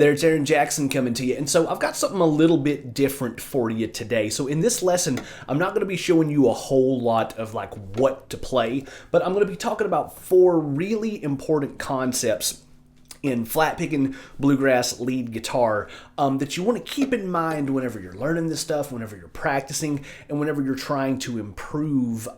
there, it's Aaron Jackson coming to you. And so I've got something a little bit different for you today. So in this lesson, I'm not going to be showing you a whole lot of like what to play, but I'm going to be talking about 4 really important concepts in flat picking bluegrass lead guitar that you want to keep in mind whenever you're learning this stuff, whenever you're practicing, and whenever you're trying to improve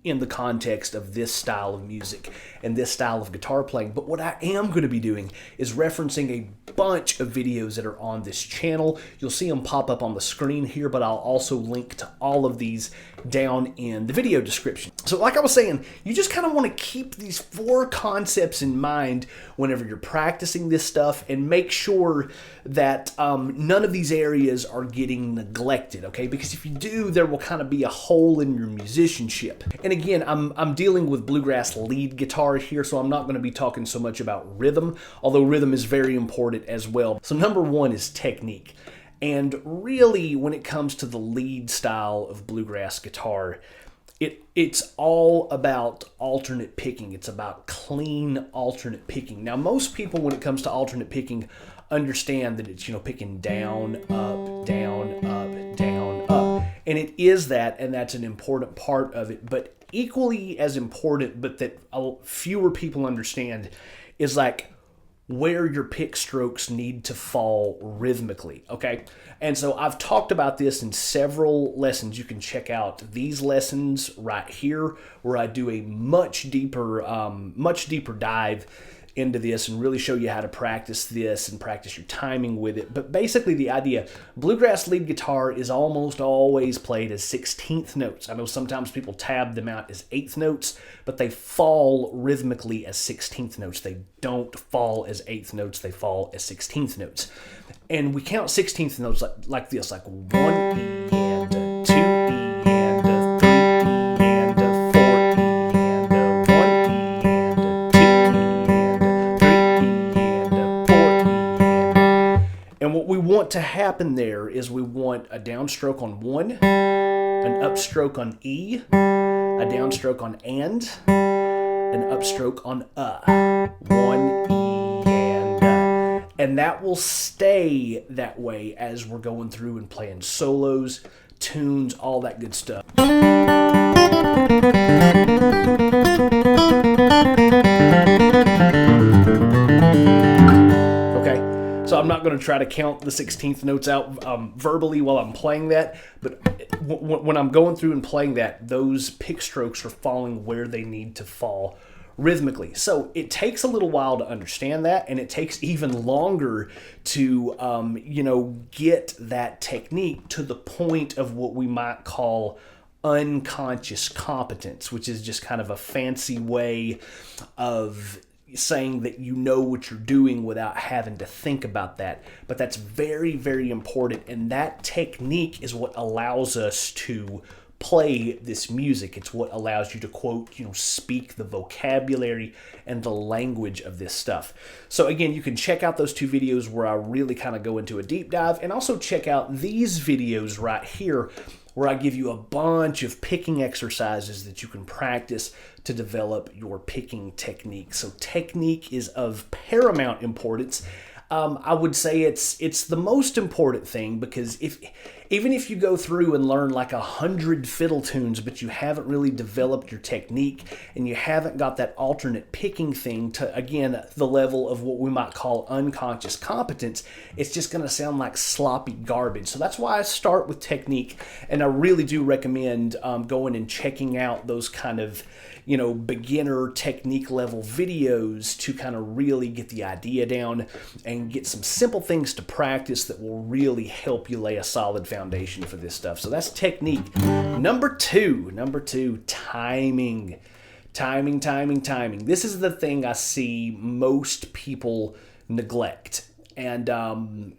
in the context of this style of music and this style of guitar playing. But what I am going to be doing is referencing a bunch of videos that are on this channel. You'll see them pop up on the screen here, but I'll also link to all of these down in the video description. So like I was saying, you just kind of want to keep these 4 concepts in mind whenever you're practicing this stuff, and make sure that none of these areas are getting neglected, okay? Because if you do, there will kind of be a hole in your musicianship. And again, I'm dealing with bluegrass lead guitar here, so I'm not going to be talking so much about rhythm, although rhythm is very important as well. So number 1 is technique. And really, when it comes to the lead style of bluegrass guitar, it's all about alternate picking. It's about clean alternate picking. Now, most people, when it comes to alternate picking, understand that it's, picking down, up, down, up, down, up. And it is that, and that's an important part of it. But equally as important, but that fewer people understand, is like where your pick strokes need to fall rhythmically, okay? And so I've talked about this in several lessons. You can check out these lessons right here, where I do a much deeper dive into this and really show you how to practice this and practice your timing with it. But basically the idea, bluegrass lead guitar is almost always played as 16th notes. I know sometimes people tab them out as 8th notes, but they fall rhythmically as 16th notes. They don't fall as 8th notes, they fall as 16th notes. And we count 16th notes like this, like 1 E and a 2 E and a 3 E and a 4 E and a 1 E and a 2 E and a 3 E and a 4 E. And what we want to happen there is we want a downstroke on 1, an upstroke on E, a downstroke on and, an upstroke on 1 E. And that will stay that way as we're going through and playing solos, tunes, all that good stuff. Okay, so I'm not going to try to count the 16th notes out verbally while I'm playing that, but when I'm going through and playing that, those pick strokes are falling where they need to fall rhythmically. So it takes a little while to understand that, and it takes even longer to get that technique to the point of what we might call unconscious competence, which is just kind of a fancy way of saying that you know what you're doing without having to think about that. But that's very, very important, and that technique is what allows us to play this music. It's what allows you to quote, speak the vocabulary and the language of this stuff. So again, you can check out those 2 videos where I really kind of go into a deep dive, and also check out these videos right here where I give you a bunch of picking exercises that you can practice to develop your picking technique. So technique is of paramount importance. I would say it's the most important thing, because even if you go through and learn like 100 fiddle tunes, but you haven't really developed your technique and you haven't got that alternate picking thing to, again, the level of what we might call unconscious competence, it's just going to sound like sloppy garbage. So that's why I start with technique, and I really do recommend going and checking out those kind of beginner technique level videos to kind of really get the idea down and get some simple things to practice that will really help you lay a solid foundation for this stuff. So that's technique. Number two, timing. Timing. This is the thing I see most people neglect. And, I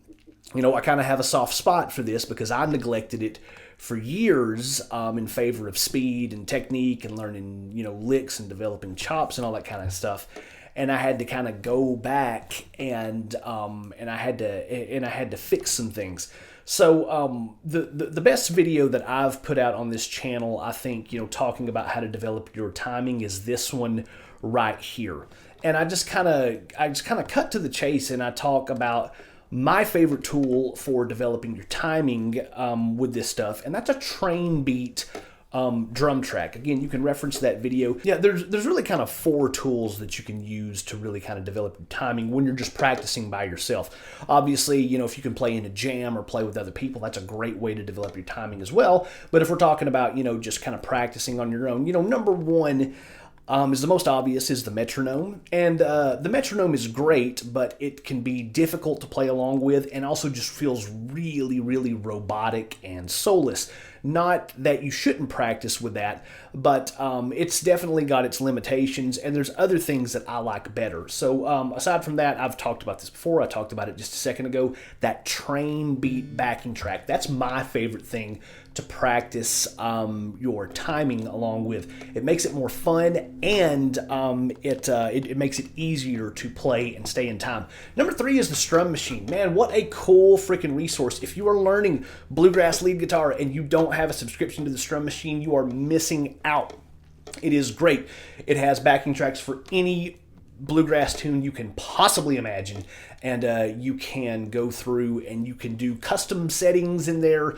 kind of have a soft spot for this because I neglected it for years in favor of speed and technique and learning, licks and developing chops and all that kind of stuff. And I had to kind of go back and I had to fix some things. So the best video that I've put out on this channel, I think, talking about how to develop your timing is this one right here. And I just kind of cut to the chase, and I talk about my favorite tool for developing your timing with this stuff, and that's a train beat drum track. Again, you can reference that video. Yeah, there's really kind of 4 tools that you can use to really kind of develop your timing when you're just practicing by yourself. Obviously, if you can play in a jam or play with other people, that's a great way to develop your timing as well. But if we're talking about, just kind of practicing on your own, number one is the most obvious, is the metronome. And the metronome is great, but it can be difficult to play along with, and also just feels really, really robotic and soulless. Not that you shouldn't practice with that, but it's definitely got its limitations, and there's other things that I like better. So aside from that, I've talked about this before. I talked about it just a second ago. That train beat backing track, that's my favorite thing to practice your timing along with. It makes it more fun, and it makes it easier to play and stay in time. Number 3 is the strum machine. Man, what a cool freaking resource. If you are learning bluegrass lead guitar and you don't have a subscription to the strum machine, you are missing out. It is great. It has backing tracks for any bluegrass tune you can possibly imagine, and you can go through and you can do custom settings in there.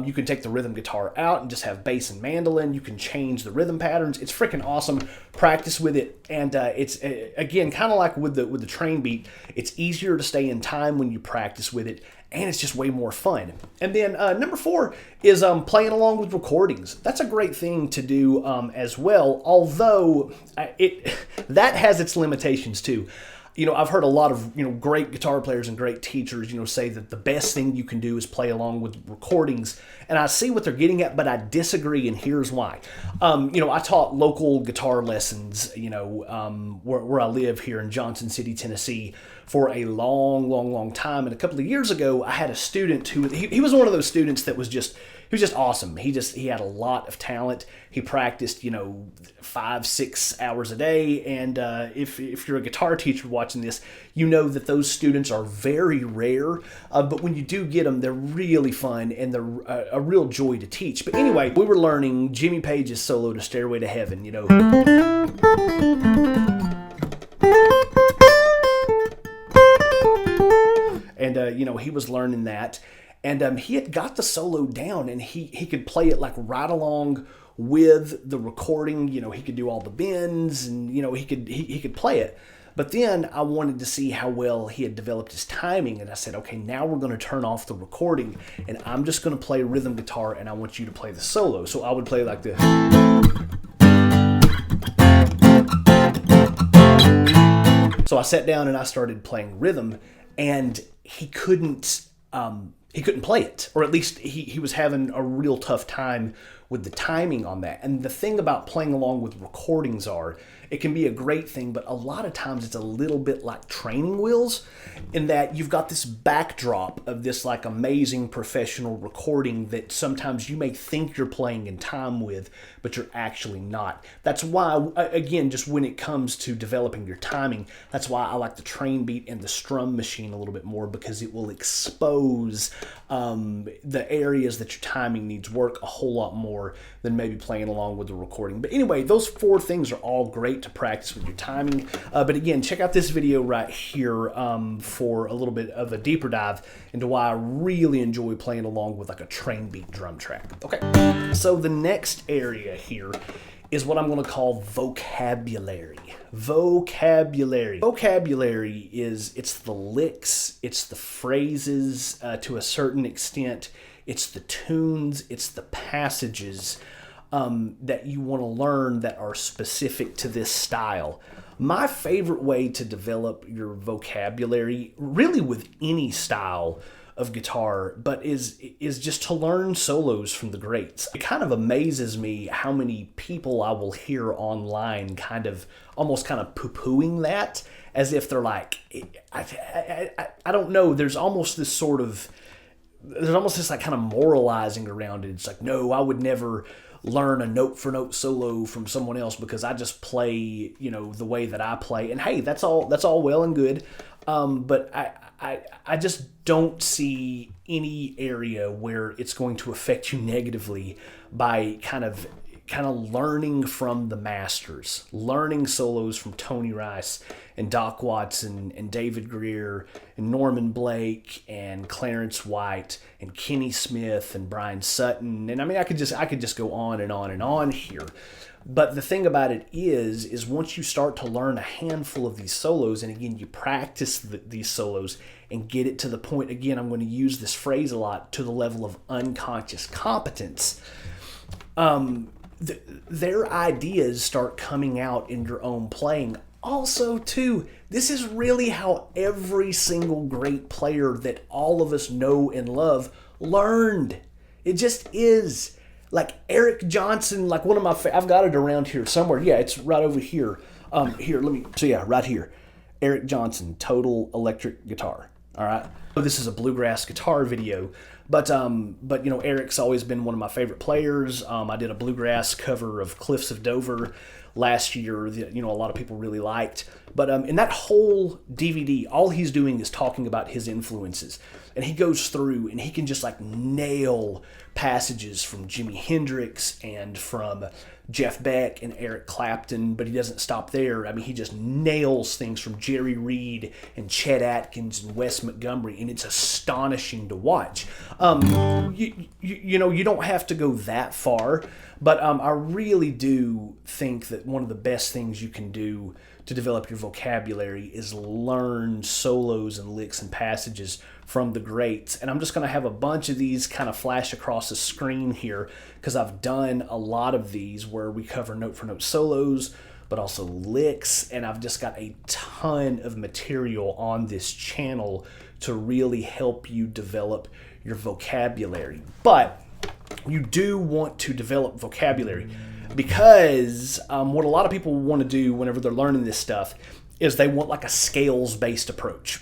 You can take the rhythm guitar out and just have bass and mandolin. You can change the rhythm patterns. It's freaking awesome. Practice with it, and it's again kind of like with the train beat. It's easier to stay in time when you practice with it, and it's just way more fun. And then number 4 is playing along with recordings. That's a great thing to do as well, although that has its limitations too. I've heard a lot of great guitar players and great teachers say that the best thing you can do is play along with recordings, and I see what they're getting at, but I disagree, and here's why. I taught local guitar lessons where I live here in Johnson City, Tennessee, for a long time, and a couple of years ago I had a student who he was one of those students that was just awesome. He had a lot of talent. He practiced 5-6 hours a day, and if you're a guitar teacher watching this, you know that those students are very rare, but when you do get them, they're really fun, and they're a real joy to teach. But anyway, we were learning Jimmy Page's solo to Stairway to Heaven. And he was learning that, and he had got the solo down, and he could play it like right along with the recording. He could do all the bends, and he could play it. But then I wanted to see how well he had developed his timing, and I said, okay, now we're going to turn off the recording, and I'm just going to play rhythm guitar, and I want you to play the solo. So I would play like this. So I sat down and I started playing rhythm, and he couldn't play it, or at least he was having a real tough time with the timing on that. And the thing about playing along with recordings it can be a great thing, but a lot of times it's a little bit like training wheels, in that you've got this backdrop of this like amazing professional recording that sometimes you may think you're playing in time with, but you're actually not. That's why, again, just when it comes to developing your timing, that's why I like the train beat and the strum machine a little bit more, because it will expose the areas that your timing needs work a whole lot more than maybe playing along with the recording. But anyway, those 4 things are all great to practice with your timing. But again, check out this video right here for a little bit of a deeper dive into why I really enjoy playing along with like a train beat drum track. Okay, so the next area here is what I'm going to call vocabulary. Vocabulary. Vocabulary it's the licks, it's the phrases to a certain extent, it's the tunes, it's the passages that you want to learn that are specific to this style. My favorite way to develop your vocabulary, really with any style of guitar, but is just to learn solos from the greats. It kind of amazes me how many people I will hear online almost poo-pooing that, as if they're like, I don't know, there's almost this like kind of moralizing around it. It's like, no, I would never learn a note for note solo from someone else because I just play, the way that I play. And hey, that's all well and good. But I just don't see any area where it's going to affect you negatively by kind of learning from the masters, learning solos from Tony Rice and Doc Watson and David Greer and Norman Blake and Clarence White and Kenny Smith and Brian Sutton. And I mean, I could just go on and on and on here. But the thing about it is once you start to learn a handful of these solos, and again, you practice these solos and get it to the point, again, I'm going to use this phrase a lot, to the level of unconscious competence, their ideas start coming out in your own playing. Also, too, this is really how every single great player that all of us know and love learned. It just is. Like Eric Johnson, like one of my, I've got it around here somewhere. Yeah, it's right over here. Right here. Eric Johnson, Total Electric Guitar. All right. This is a bluegrass guitar video, but Eric's always been one of my favorite players. I did a bluegrass cover of Cliffs of Dover last year that, a lot of people really liked. But in that whole DVD, all he's doing is talking about his influences. And he goes through and he can just like nail passages from Jimi Hendrix and from Jeff Beck and Eric Clapton, but he doesn't stop there. I mean, he just nails things from Jerry Reed and Chet Atkins and Wes Montgomery, and it's astonishing to watch. You don't have to go that far, but I really do think that one of the best things you can do to develop your vocabulary is learn solos and licks and passages from the greats. And I'm just going to have a bunch of these kind of flash across the screen here because I've done a lot of these where we cover note for note solos, but also licks. And I've just got a ton of material on this channel to really help you develop your vocabulary. But you do want to develop vocabulary because what a lot of people want to do whenever they're learning this stuff is they want like a scales-based approach.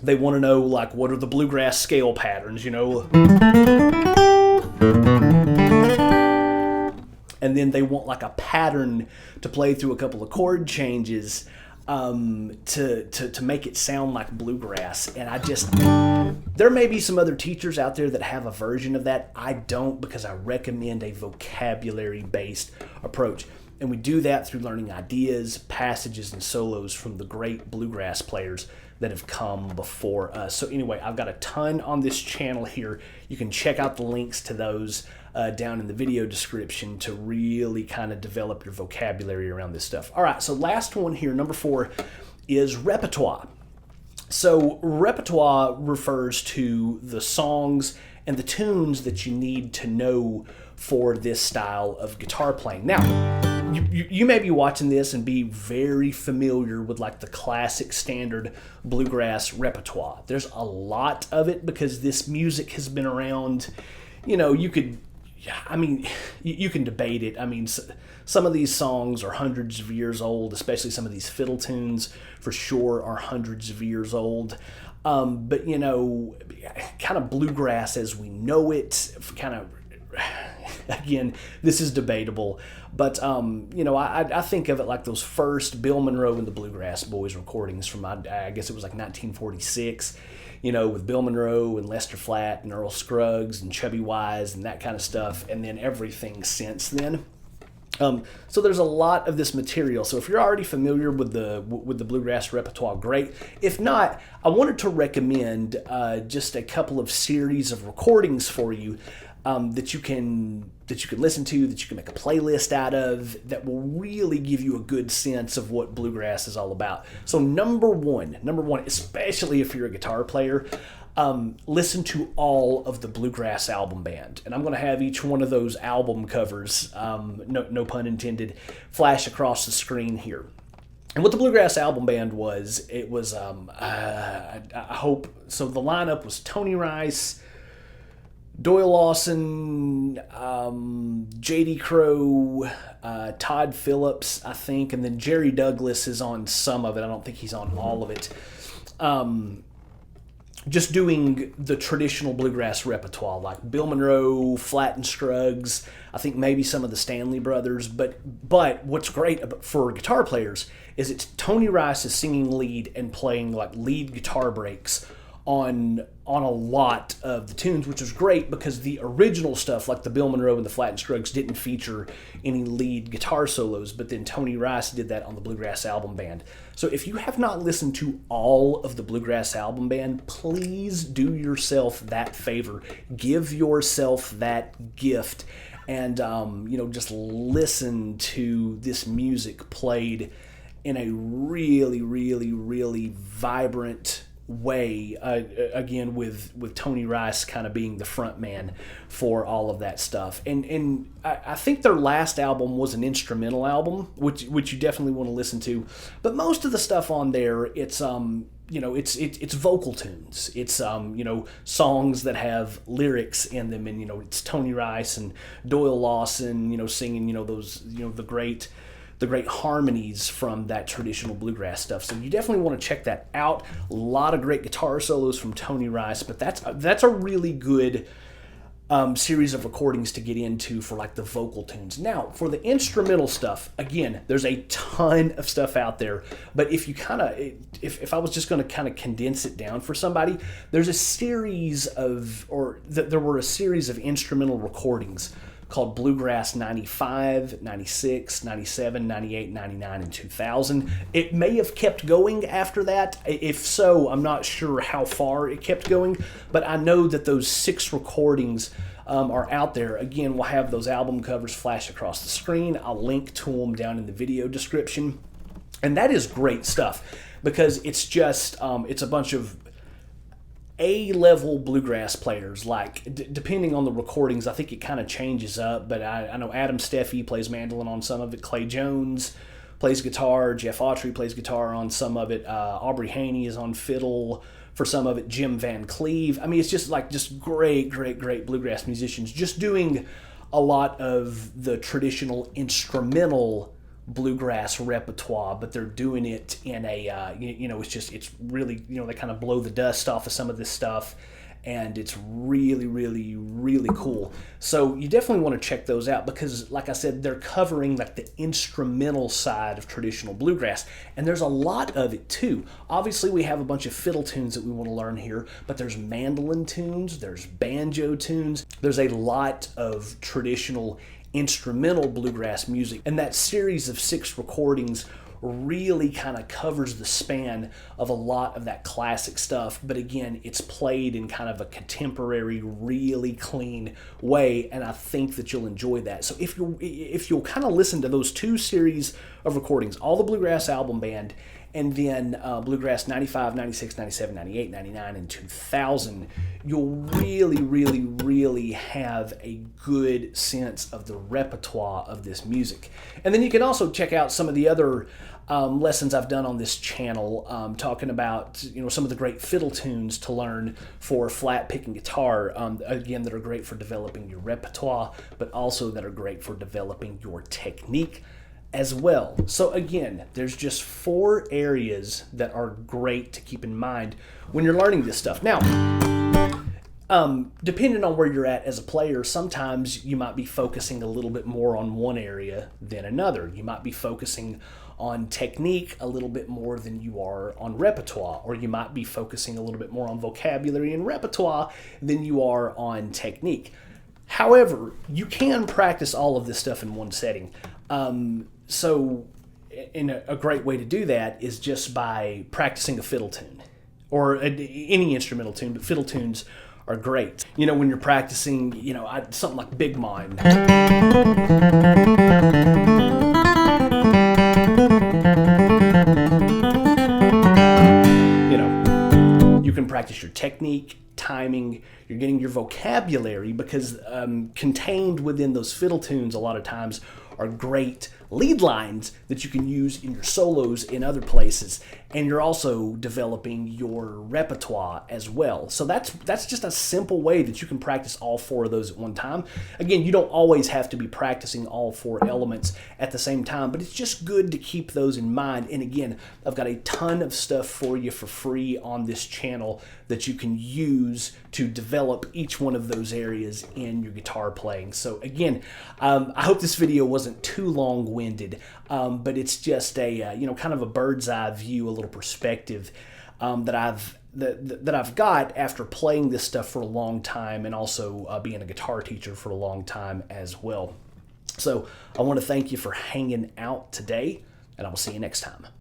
They want to know like what are the bluegrass scale patterns, and then they want like a pattern to play through a couple of chord changes to make it sound like bluegrass. And there may be some other teachers out there that have a version of that. I don't, because I recommend a vocabulary-based approach. And we do that through learning ideas, passages, and solos from the great bluegrass players that have come before us. So anyway, I've got a ton on this channel here. You can check out the links to those down in the video description to really kind of develop your vocabulary around this stuff. All right, so last one here, number 4, is repertoire. So repertoire refers to the songs and the tunes that you need to know for this style of guitar playing. Now, you may be watching this and be very familiar with like the classic standard bluegrass repertoire. There's a lot of it because this music has been around. You can debate it. I mean, some of these songs are hundreds of years old, especially some of these fiddle tunes for sure are hundreds of years old. But kind of bluegrass as we know it, again, this is debatable, but I think of it like those first Bill Monroe and the Bluegrass Boys recordings from, I guess it was like 1946, with Bill Monroe and Lester Flatt and Earl Scruggs and Chubby Wise and that kind of stuff, and then everything since then. So there's a lot of this material. So if you're already familiar with the bluegrass repertoire, great. If not, I wanted to recommend just a couple of series of recordings for you that you can listen to, that you can make a playlist out of, that will really give you a good sense of what bluegrass is all about. So number one, especially if you're a guitar player, listen to all of the Bluegrass Album Band. And I'm going to have each one of those album covers, no pun intended, flash across the screen here. And what the Bluegrass Album Band was, it was, I hope, so the lineup was Tony Rice, Doyle Lawson, J.D. Crowe, Todd Phillips, I think, and then Jerry Douglas is on some of it. I don't think he's on all of it. just doing the traditional bluegrass repertoire, like Bill Monroe, Flatt and Scruggs, I think maybe some of the Stanley Brothers. But what's great for guitar players is it's Tony Rice is singing lead and playing like lead guitar breaks on a lot of the tunes, which is great because the original stuff, like the Bill Monroe and the Flatt and Scruggs, didn't feature any lead guitar solos, but then Tony Rice did that on the Bluegrass Album Band. So if you have not listened to all of the Bluegrass Album Band, please do yourself that favor. Give yourself that gift and, just listen to this music played in a really, really, really vibrant way, again with Tony Rice kind of being the front man for all of that stuff. And I think their last album was an instrumental album, which you definitely want to listen to. But most of the stuff on there, it's it's vocal tunes. It's songs that have lyrics in them, and it's Tony Rice and Doyle Lawson singing those the great harmonies from that traditional bluegrass stuff. So you definitely want to check that out. A lot of great guitar solos from Tony Rice, but that's a really good series of recordings to get into for like the vocal tunes. Now, for the instrumental stuff, again, there's a ton of stuff out there, but if I was just going to kind of condense it down for somebody, there were a series of instrumental recordings called Bluegrass 95, 96, 97, 98, 99, and 2000. It may have kept going after that. If so, I'm not sure how far it kept going, but I know that those 6 recordings are out there. Again, we'll have those album covers flash across the screen. I'll link to them down in the video description. And that is great stuff because it's just, it's a bunch of A-level bluegrass players, like depending on the recordings, I think it kind of changes up, but I know Adam Steffi plays mandolin on some of it, Clay Jones plays guitar, Jeff Autry plays guitar on some of it, Aubrey Haney is on fiddle for some of it, Jim Van Cleve. I mean, it's just great bluegrass musicians just doing a lot of the traditional instrumental bluegrass repertoire, but they're doing it in a it's really they kind of blow the dust off of some of this stuff, and it's really, really, really cool. So you definitely want to check those out because, like I said, they're covering like the instrumental side of traditional bluegrass, and there's a lot of it too. Obviously, we have a bunch of fiddle tunes that we want to learn here, but there's mandolin tunes, there's banjo tunes, there's a lot of traditional instrumental bluegrass music, and that series of 6 recordings really kind of covers the span of a lot of that classic stuff, but again, it's played in kind of a contemporary, really clean way, and I think that you'll enjoy that. So if you'll kind of listen to those 2 series of recordings, all the Bluegrass Album Band, and then Bluegrass 95, 96, 97, 98, 99, and 2000, you'll really, really, really have a good sense of the repertoire of this music. And then you can also check out some of the other lessons I've done on this channel, talking about some of the great fiddle tunes to learn for flat picking guitar, again, that are great for developing your repertoire, but also that are great for developing your technique as well. So again, there's just 4 areas that are great to keep in mind when you're learning this stuff. Now, depending on where you're at as a player, sometimes you might be focusing a little bit more on one area than another. You might be focusing on technique a little bit more than you are on repertoire, or you might be focusing a little bit more on vocabulary and repertoire than you are on technique. However, you can practice all of this stuff in one setting. So a great way to do that is just by practicing a fiddle tune or any instrumental tune, but fiddle tunes are great. When you're practicing, something like Big Mine. You can practice your technique, timing, you're getting your vocabulary, because contained within those fiddle tunes a lot of times are great lead lines that you can use in your solos in other places. and you're also developing your repertoire as well. So that's just a simple way that you can practice all 4 of those at one time. Again, you don't always have to be practicing all 4 elements at the same time, but it's just good to keep those in mind. And again, I've got a ton of stuff for you for free on this channel that you can use to develop each one of those areas in your guitar playing. So again, I hope this video wasn't too long-winded, but it's just a kind of a bird's eye view, a little perspective that I've got after playing this stuff for a long time, and also being a guitar teacher for a long time as well. So I want to thank you for hanging out today, and I will see you next time.